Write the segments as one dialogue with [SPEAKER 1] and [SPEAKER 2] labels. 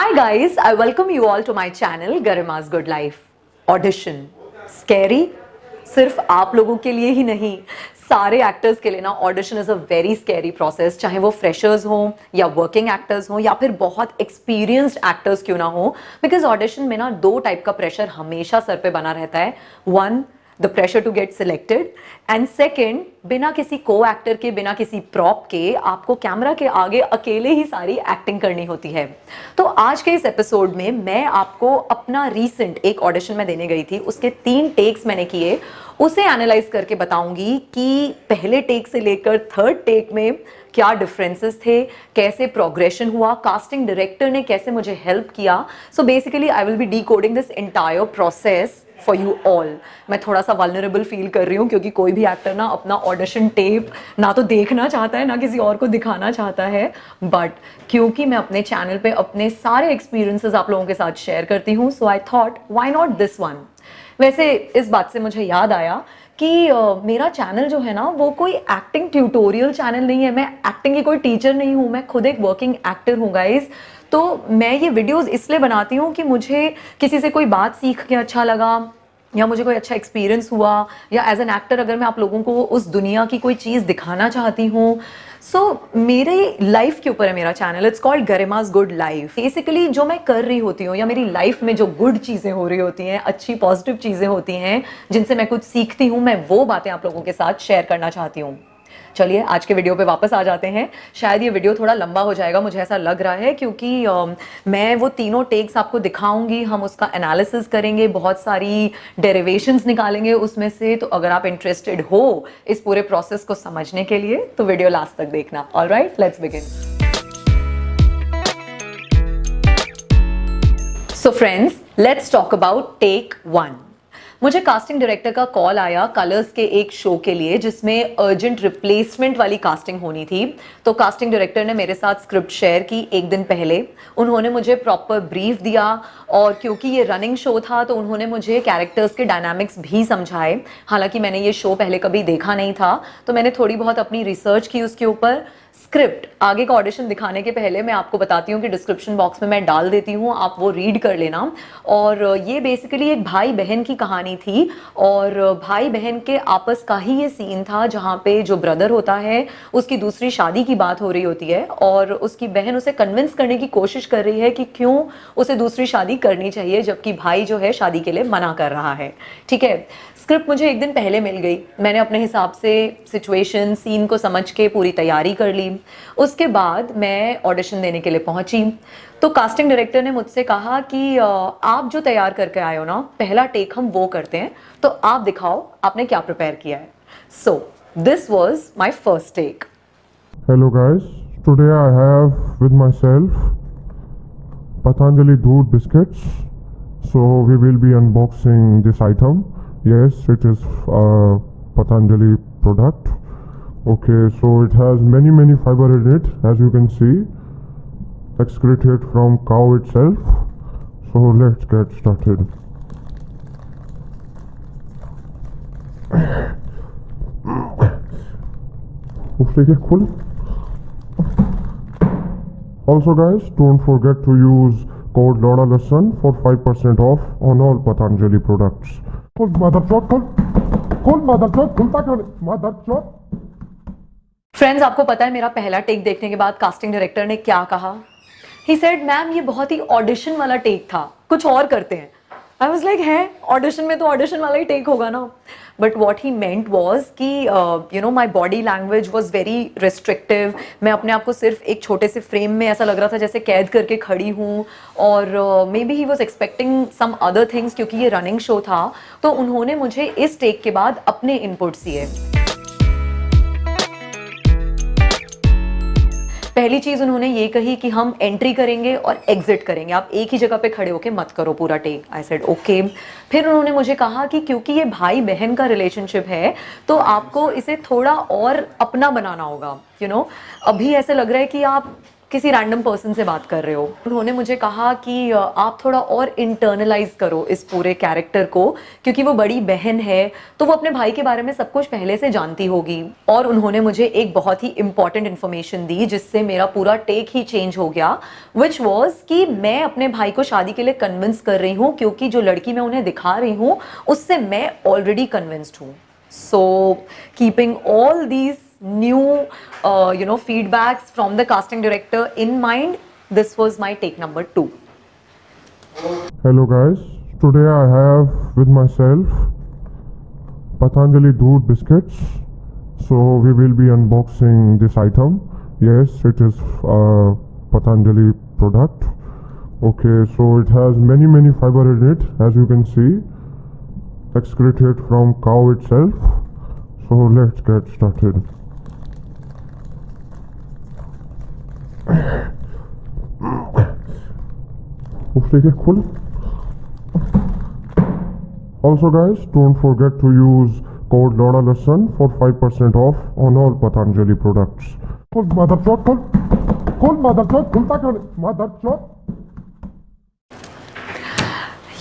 [SPEAKER 1] Hi guys, I welcome you all to my channel Garima's Good Life. Audition scary सिर्फ आप लोगों के लिए ही नहीं, सारे एक्टर्स के लिए ना audition is a very scary process. चाहे वो फ्रेशर्स हो या वर्किंग एक्टर्स हो या फिर बहुत एक्सपीरियंस्ड एक्टर्स क्यों ना हो, बिकॉज ऑडिशन में ना दो टाइप का प्रेशर हमेशा सर पे बना रहता है। One, the pressure to get selected, and second, बिना किसी को एक्टर के, बिना किसी प्रॉप के आपको कैमरा के आगे अकेले ही सारी एक्टिंग करनी होती है। तो आज के इस एपिसोड में मैं आपको अपना रीसेंट एक ऑडिशन में देने गई थी, उसके 3 टेक्स मैंने किए, उसे एनालाइज करके बताऊंगी कि पहले टेक से लेकर थर्ड टेक में क्या डिफरेंसेस थे, कैसे प्रोग्रेशन हुआ, कास्टिंग डायरेक्टर ने कैसे मुझे हेल्प किया। So basically I will be decoding this entire process for you all. मैं थोड़ा सा वल्नरेबल फील कर रही हूँ क्योंकि कोई भी एक्टर ना अपना ऑडिशन टेप ना तो देखना चाहता है ना किसी और को दिखाना चाहता है, बट क्योंकि मैं अपने चैनल पे अपने सारे एक्सपीरियंसेस आप लोगों के साथ शेयर करती हूँ, so I thought why not this one. वैसे इस बात से मुझे याद आया कि मेरा चैनल जो है ना वो कोई एक्टिंग ट्यूटोरियल चैनल नहीं है, मैं एक्टिंग की कोई टीचर नहीं हूँ, मैं खुद एक वर्किंग एक्टर हूँ गाइज। तो मैं ये वीडियोस इसलिए बनाती हूँ कि मुझे किसी से कोई बात सीख के अच्छा लगा या मुझे कोई अच्छा एक्सपीरियंस हुआ या एज एन एक्टर अगर मैं आप लोगों को उस दुनिया की कोई चीज़ दिखाना चाहती हूँ। सो मेरी लाइफ के ऊपर है मेरा channel, it's called Garima's good life. Basically जो मैं कर रही होती हूँ या मेरी लाइफ में जो गुड चीज़ें हो रही होती हैं, अच्छी पॉजिटिव चीज़ें होती हैं जिनसे मैं कुछ सीखती हूँ, मैं वो बातें आप लोगों के साथ शेयर करना चाहती हूँ। चलिए आज के वीडियो पे वापस आ जाते हैं। शायद ये वीडियो थोड़ा लंबा हो जाएगा, मुझे ऐसा लग रहा है, क्योंकि मैं वो तीनों टेक्स आपको दिखाऊंगी, हम उसका एनालिसिस करेंगे, बहुत सारी डेरिवेशंस निकालेंगे उसमें से। तो अगर आप इंटरेस्टेड हो इस पूरे प्रोसेस को समझने के लिए तो वीडियो लास्ट तक देखना। Alright, let's begin. So friends, let's talk about tech 1। मुझे कास्टिंग डायरेक्टर का कॉल आया कलर्स के एक शो के लिए जिसमें अर्जेंट रिप्लेसमेंट वाली कास्टिंग होनी थी। तो कास्टिंग डायरेक्टर ने मेरे साथ स्क्रिप्ट शेयर की एक दिन पहले, उन्होंने मुझे प्रॉपर ब्रीफ दिया और क्योंकि ये रनिंग शो था तो उन्होंने मुझे कैरेक्टर्स के डायनामिक्स भी समझाए। हालांकि मैंने ये शो पहले कभी देखा नहीं था तो मैंने थोड़ी बहुत अपनी रिसर्च की उसके ऊपर। स्क्रिप्ट आगे का ऑडिशन दिखाने के पहले मैं आपको बताती हूँ कि डिस्क्रिप्शन बॉक्स में मैं डाल देती हूँ, आप वो रीड कर लेना। और ये बेसिकली एक भाई बहन की कहानी थी और भाई बहन के आपस का ही ये सीन था जहाँ पे जो ब्रदर होता है उसकी दूसरी शादी की बात हो रही होती है और उसकी बहन उसे कन्विंस करने की कोशिश कर रही है कि क्यों उसे दूसरी शादी करनी चाहिए जबकि भाई जो है शादी के लिए मना कर रहा है। ठीक है, स्क्रिप्ट मुझे एक दिन पहले मिल गई, मैंने अपने हिसाब से सिचुएशन सीन को समझ के पूरी तैयारी कर ली। उसके बाद मैं ऑडिशन देने के लिए पहुंची तो कास्टिंग डायरेक्टर ने मुझसे कहा कि आप जो तैयार करके आए हो ना, पहला टेक हम वो करते हैं, तो आप दिखाओ आपने क्या प्रिपेयर किया है। So this was my first take.
[SPEAKER 2] Hello guys, today I have with myself Patanjali Doodh biscuits. So we will be unboxing this item. Yes, it is a Patanjali product. Okay, so it has many fiber in it, as you can see, excreted from cow itself. So let's get started. उसके खुल। Also guys, don't forget to use code LODALESSON for 5% off on all Patanjali products. खुल motherchode, खुल motherchode, खुलता क्यों नहीं motherchode?
[SPEAKER 1] Friends, आपको पता है मेरा पहला टेक देखने के बाद कास्टिंग डायरेक्टर ने क्या कहा? ही सेड मैम ये बहुत ही ऑडिशन वाला टेक था, कुछ और करते हैं। आई वाज लाइक है ऑडिशन में तो ऑडिशन वाला ही टेक होगा ना। But what he meant was कि you know my body language was very restrictive. मैं अपने आप को सिर्फ एक छोटे से फ्रेम में ऐसा लग रहा था जैसे कैद करके खड़ी हूँ और may be he was expecting some other things क्योंकि ये रनिंग शो था। तो उन्होंने मुझे इस टेक के बाद अपने इनपुट्स दिए। पहली चीज उन्होंने ये कही कि हम एंट्री करेंगे और एग्जिट करेंगे, आप एक ही जगह पे खड़े होके मत करो पूरा टेक। I said okay. फिर उन्होंने मुझे कहा कि क्योंकि ये भाई बहन का रिलेशनशिप है तो आपको इसे थोड़ा और अपना बनाना होगा। यू नो, अभी ऐसे लग रहा है कि आप किसी रैंडम पर्सन से बात कर रहे हो। उन्होंने मुझे कहा कि आप थोड़ा और इंटरनलाइज करो इस पूरे कैरेक्टर को, क्योंकि वो बड़ी बहन है तो वो अपने भाई के बारे में सब कुछ पहले से जानती होगी। और उन्होंने मुझे एक बहुत ही इंपॉर्टेंट इन्फॉर्मेशन दी जिससे मेरा पूरा टेक ही चेंज हो गया, विच वॉज कि मैं अपने भाई को शादी के लिए कन्विंस कर रही हूँ, क्योंकि जो लड़की मैं उन्हें दिखा रही हूँ उससे मैं ऑलरेडी कन्विंस्ड हूँ। So keeping all these new feedbacks from the casting director in mind, this was my take number 2.
[SPEAKER 2] Hello guys, today I have with myself Patanjali Doodh biscuits. So we will be unboxing this item. Yes, it is a Patanjali product. Okay, so it has many fiber in it, as you can see, excreted from cow itself. So let's get started. Cool. Also guys, don't forget to use code LODALESSON for 5% off on all Patanjali products. Cool motherchod, cool motherchod, motherchod.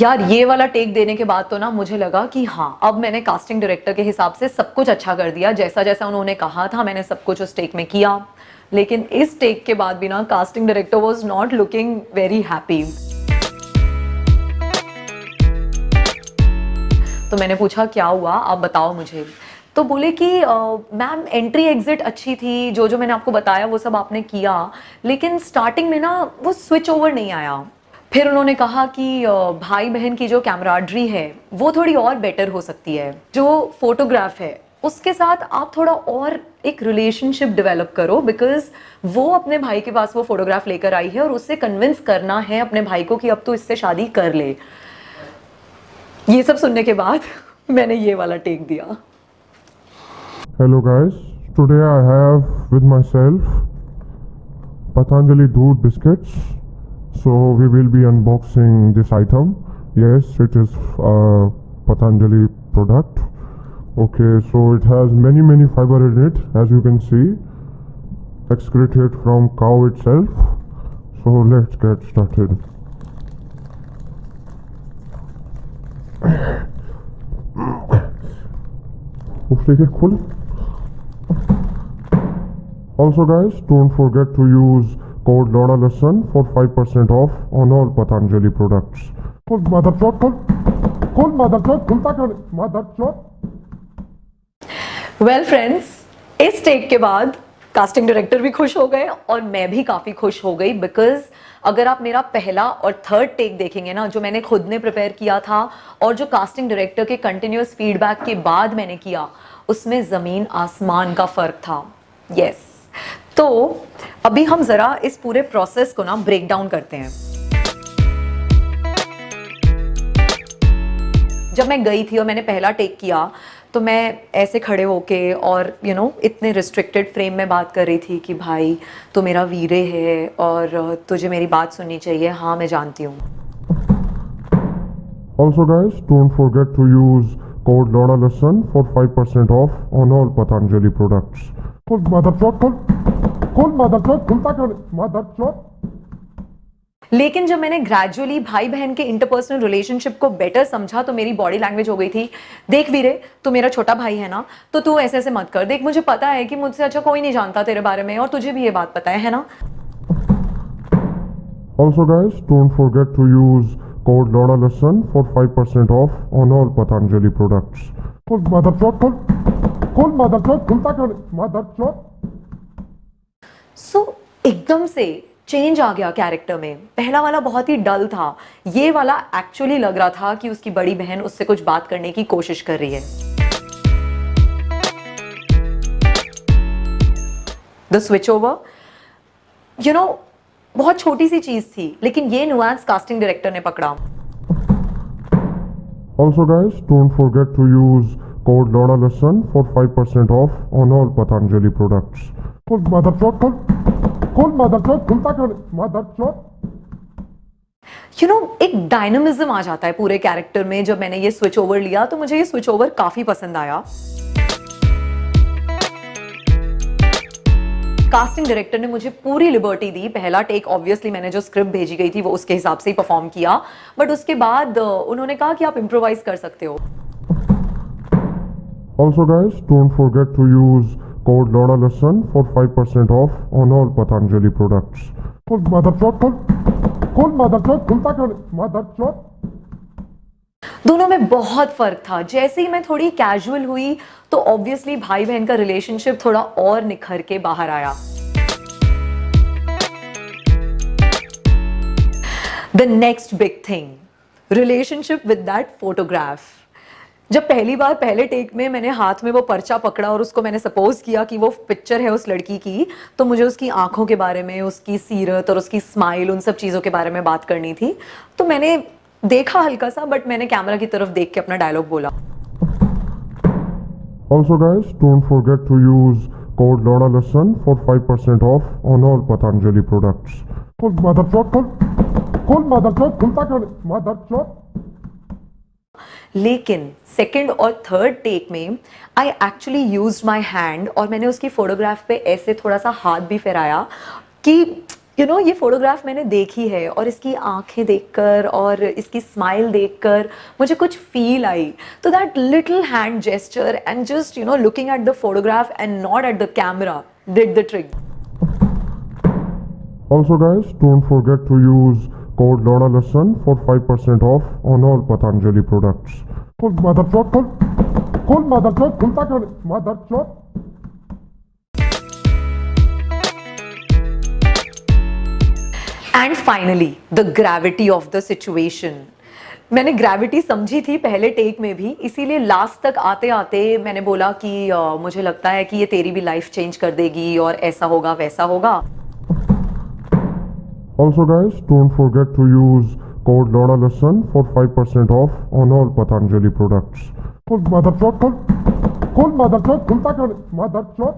[SPEAKER 1] यार ये वाला take देने के बाद तो ना मुझे लगा कि हाँ, अब मैंने कास्टिंग डायरेक्टर के हिसाब से सब कुछ अच्छा कर दिया। जैसा जैसा उन्होंने कहा था मैंने सब कुछ उस टेक में किया। लेकिन इस टेक के बाद भी ना casting director was not looking very happy. तो मैंने पूछा क्या हुआ, आप बताओ मुझे। तो बोले कि मैम एंट्री एग्जिट अच्छी थी, जो जो मैंने आपको बताया वो सब आपने किया, लेकिन स्टार्टिंग में ना वो स्विच ओवर नहीं आया। फिर उन्होंने कहा कि भाई बहन की जो कैमराडरी है वो थोड़ी और बेटर हो सकती है। जो फोटोग्राफ है उसके साथ आप थोड़ा और एक रिलेशनशिप डेवलप करो, बिकॉज वो अपने भाई के पास वो फोटोग्राफ लेकर आई है और उससे कन्विंस करना है अपने भाई को कि अब तो इससे शादी कर ले। ये सब सुनने के बाद मैंने ये वाला टेक दिया।
[SPEAKER 2] Hello guys, today I have with myself Patanjali Doodh biscuits. So we will be unboxing this item. Yes, it is a Patanjali product. Okay, so it has many fiber in it, as you can see, excreted from cow itself. So let's get started. Cool. Also guys, don't forget to use code LODALESSON for 5% off on all Patanjali products. Cool motherchod, cool motherchod, motherchod.
[SPEAKER 1] Well friends, इस take के बाद casting director भी खुश हो गए और मैं भी काफ़ी खुश हो गई, बिकॉज अगर आप मेरा पहला और थर्ड टेक देखेंगे ना, जो मैंने खुद ने प्रिपेयर किया था और जो कास्टिंग डायरेक्टर के कंटिन्यूस फीडबैक के बाद मैंने किया, उसमें ज़मीन आसमान का फ़र्क था। यस, तो अभी हम ज़रा इस पूरे प्रोसेस को ना ब्रेक डाउन करते हैं। जब मैं गई थी और मैंने पहला टेक किया तो मैं ऐसे खड़े होके और इतने रिस्ट्रिक्टेड फ्रेम में बात कर रही थी कि भाई तो मेरा वीरे है और तुझे मेरी बात सुननी चाहिए। हाँ, मैं जानती हूँ।
[SPEAKER 2] Also guys, don't forget to use code LODALESSON for 5% off on all Patanjali products. Cool motherchod, cool motherchod, motherchod.
[SPEAKER 1] लेकिन जब मैंने ग्रेजुअली भाई बहन के इंटरपर्सनल रिलेशनशिप को बेटर समझा तो मेरी बॉडी लैंग्वेज हो गई थी, देख वीरे तू मेरा छोटा भाई है ना, तो तू ऐसे ऐसे मत कर। देख मुझे पता है कि मुझसे अच्छा कोई नहीं जानता तेरे बारे में और तुझे भी ये बात पता है ना।
[SPEAKER 2] Also guys, don't forget to use code LODALESSON for 5% off on all Patanjali products. Cool motherchod, cool motherchod, motherchod.
[SPEAKER 1] सो एकदम से चेंज आ गया कैरेक्टर में। पहला वाला बहुत ही डल था, ये वाला एक्चुअली लग रहा था कि उसकी बड़ी बहन उससे कुछ बात करने की कोशिश कर रही है। द स्विच ओवर, बहुत छोटी सी चीज थी, लेकिन ये नुआंस कास्टिंग डायरेक्टर ने पकड़ा।
[SPEAKER 2] Also guys, don't forget to use code LODALESSON for 5% off on all Patanjali products. Cool motherchod, cool motherchod, motherchod.
[SPEAKER 1] एक डायनामिज्म आ जाता है पूरे कैरेक्टर में। जब मैंने ये स्विच ओवर लिया तो मुझे ये स्विच ओवर काफी पसंद आया। कास्टिंग डायरेक्टर ने मुझे पूरी लिबर्टी दी। पहला टेक ऑब्वियसली मैंने जो स्क्रिप्ट भेजी गई थी वो उसके हिसाब से ही परफॉर्म किया, बट उसके बाद उन्होंने कहा कि आप इम्प्रोवाइज कर सकते हो।
[SPEAKER 2] Also guys, don't forget to use code LORALESSON for 5% off on all Patanjali products. Call motherchod, खुलता क्यों नहीं? Motherchod.
[SPEAKER 1] दोनों में बहुत फर्क था। जैसे ही मैं थोड़ी कैजुअल हुई तो ऑब्वियसली भाई बहन का रिलेशनशिप थोड़ा और निखर के बाहर आया। The next big thing, relationship with that photograph. जब पहली बार पहले टेक में मैंने हाथ में वो पर्चा पकड़ा और उसको मैंने सपोज किया कि वो पिक्चर है उस लड़की की, तो मुझे उसकी आंखों के बारे में, उसकी सीरत और उसकी स्माइल, उन सब चीज़ों के बारे में बात करनी थी। तो मैंने देखा हल्का सा, बट मैंने कैमरा की तरफ देख के अपना डायलॉग बोला।
[SPEAKER 2] Also guys, don't forget to use code LORALESSON for 5% off on all Patanjali products. Call motherchod, खुलता क्यों नहीं? Motherchod.
[SPEAKER 1] लेकिन सेकंड और थर्ड टेक में I actually used my hand और मैंने उसकी फोटोग्राफ पे ऐसे थोड़ा सा हाथ भी फहराया कि ये फोटोग्राफ मैंने देखी है और इसकी आंखें देखकर और इसकी स्माइल देखकर मुझे कुछ फील आई। तो that little hand gesture and just looking at the photograph and not at the camera did the trick.
[SPEAKER 2] Also guys, don't forget to use code LORALESSON for 5% off on all Patanjali products. Call motherchod, खुलता क्यों नहीं? Motherchod.
[SPEAKER 1] And finally the gravity of the situation. मैंने gravity समझी थी पहले take में भी, इसीलिए लास्ट तक आते आते मैंने बोला कि मुझे लगता है कि ये तेरी भी लाइफ चेंज कर देगी और ऐसा होगा वैसा होगा।
[SPEAKER 2] Also guys, don't forget to use code LORALESSON for 5% off on all Patanjali products. Call motherchod, खुलता क्यों नहीं? Motherchod.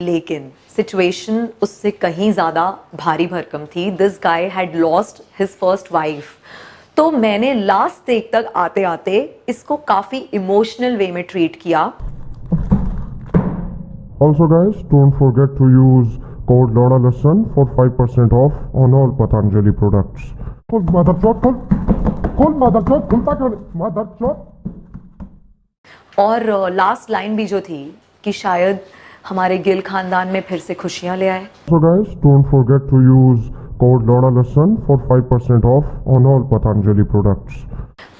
[SPEAKER 1] लेकिन सिचुएशन उससे कहीं ज्यादा भारी भरकम थी। This guy had lost his first wife. तो मैंने लास्ट टेक तक आते आते इसको काफी इमोशनल वे में ट्रीट किया।
[SPEAKER 2] Also guys, don't forget to use code LORALESSON for 5% off on all Patanjali products. Call motherchod, खुलता क्यों नहीं? Motherchod.
[SPEAKER 1] और लास्ट लाइन भी जो थी कि शायद हमारे गिल खानदान में फिर से खुशियां ले आए।
[SPEAKER 2] So guys, don't forget to use code LORALESSON for 5% off on all Patanjali products.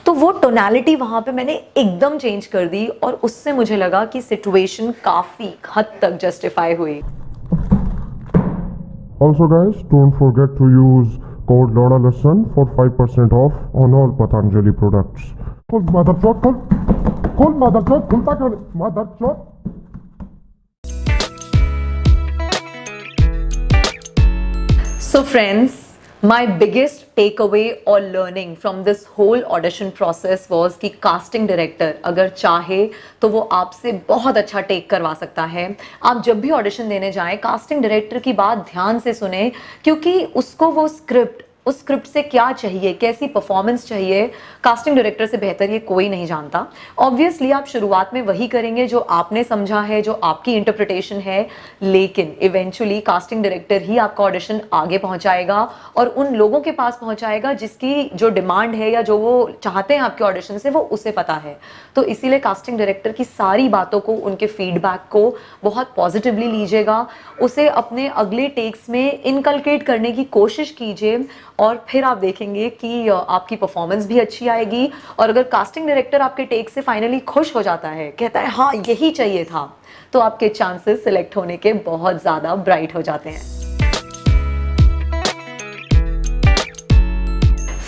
[SPEAKER 1] तो वो टोनैलिटी वहां पे मैंने एकदम चेंज कर दी और उससे मुझे लगा कि सिचुएशन काफी हद तक जस्टिफाई हुई।
[SPEAKER 2] Also guys, don't forget to use code LORALESSON for 5% off on all Patanjali products. Call motherchod, खुलता क्यों नहीं? Motherchod.
[SPEAKER 1] So friends, my biggest takeaway or learning from this whole audition process was कि casting director अगर चाहे तो वो आपसे बहुत अच्छा टेक करवा सकता है। आप जब भी ऑडिशन देने जाएं, कास्टिंग डायरेक्टर की बात ध्यान से सुने, क्योंकि उसको वो उस स्क्रिप्ट से क्या चाहिए, कैसी परफॉर्मेंस चाहिए, कास्टिंग डायरेक्टर से बेहतर ये कोई नहीं जानता। ऑब्वियसली आप शुरुआत में वही करेंगे जो आपने समझा है, जो आपकी इंटरप्रिटेशन है, लेकिन इवेंचुअली कास्टिंग डायरेक्टर ही आपका ऑडिशन आगे पहुंचाएगा और उन लोगों के पास पहुंचाएगा जिसकी जो डिमांड है या जो वो चाहते हैं आपके ऑडिशन से, वो उसे पता है। तो इसीलिए कास्टिंग डायरेक्टर की सारी बातों को, उनके फीडबैक को बहुत पॉजिटिवली लीजिएगा, उसे अपने अगले टेक्स में इनकलकेट करने की कोशिश कीजिए और फिर आप देखेंगे कि आपकी परफॉर्मेंस भी अच्छी आएगी। और अगर कास्टिंग डायरेक्टर आपके टेक से फाइनली खुश हो जाता है, कहता है हाँ यही चाहिए था, तो आपके चांसेस सिलेक्ट होने के बहुत ज़्यादा ब्राइट हो जाते हैं।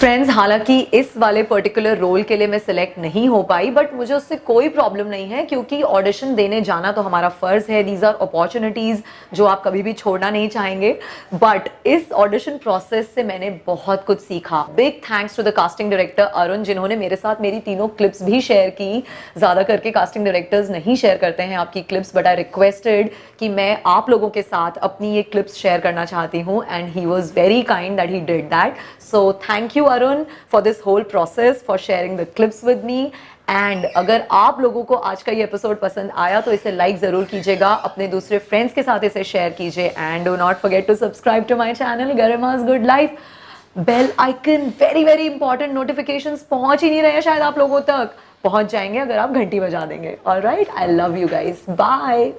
[SPEAKER 1] फ्रेंड्स, हालांकि इस वाले पर्टिकुलर रोल के लिए मैं सिलेक्ट नहीं हो पाई, बट मुझे उससे कोई प्रॉब्लम नहीं है, क्योंकि ऑडिशन देने जाना तो हमारा फर्ज है। दीज आर अपॉर्चुनिटीज जो आप कभी भी छोड़ना नहीं चाहेंगे। बट इस ऑडिशन प्रोसेस से मैंने बहुत कुछ सीखा। Big thanks to the casting director Arun, जिन्होंने मेरे साथ मेरी तीनों क्लिप्स भी शेयर की। ज्यादा करके कास्टिंग डायरेक्टर्स नहीं शेयर करते हैं आपकी क्लिप्स, बट आई रिक्वेस्टेड कि मैं आप लोगों के साथ अपनी ये क्लिप्स शेयर करना चाहती हूँ, and he was very kind that he did that. So thank you Arun for this whole process, for sharing the clips with me. And अगर आप लोगों को आज का ये एपिसोड पसंद आया तो इसे लाइक जरूर कीजिएगा, अपने दूसरे फ्रेंड्स के साथ इसे शेयर कीजिए and do not forget to subscribe to my channel Garima's good life. Bell icon very very important. Notifications पहुंच ही नहीं रहे हैं शायद आप लोगों तक, पहुंच जाएंगे अगर आप घंटी बजा देंगे. Alright, I love you guys. Bye.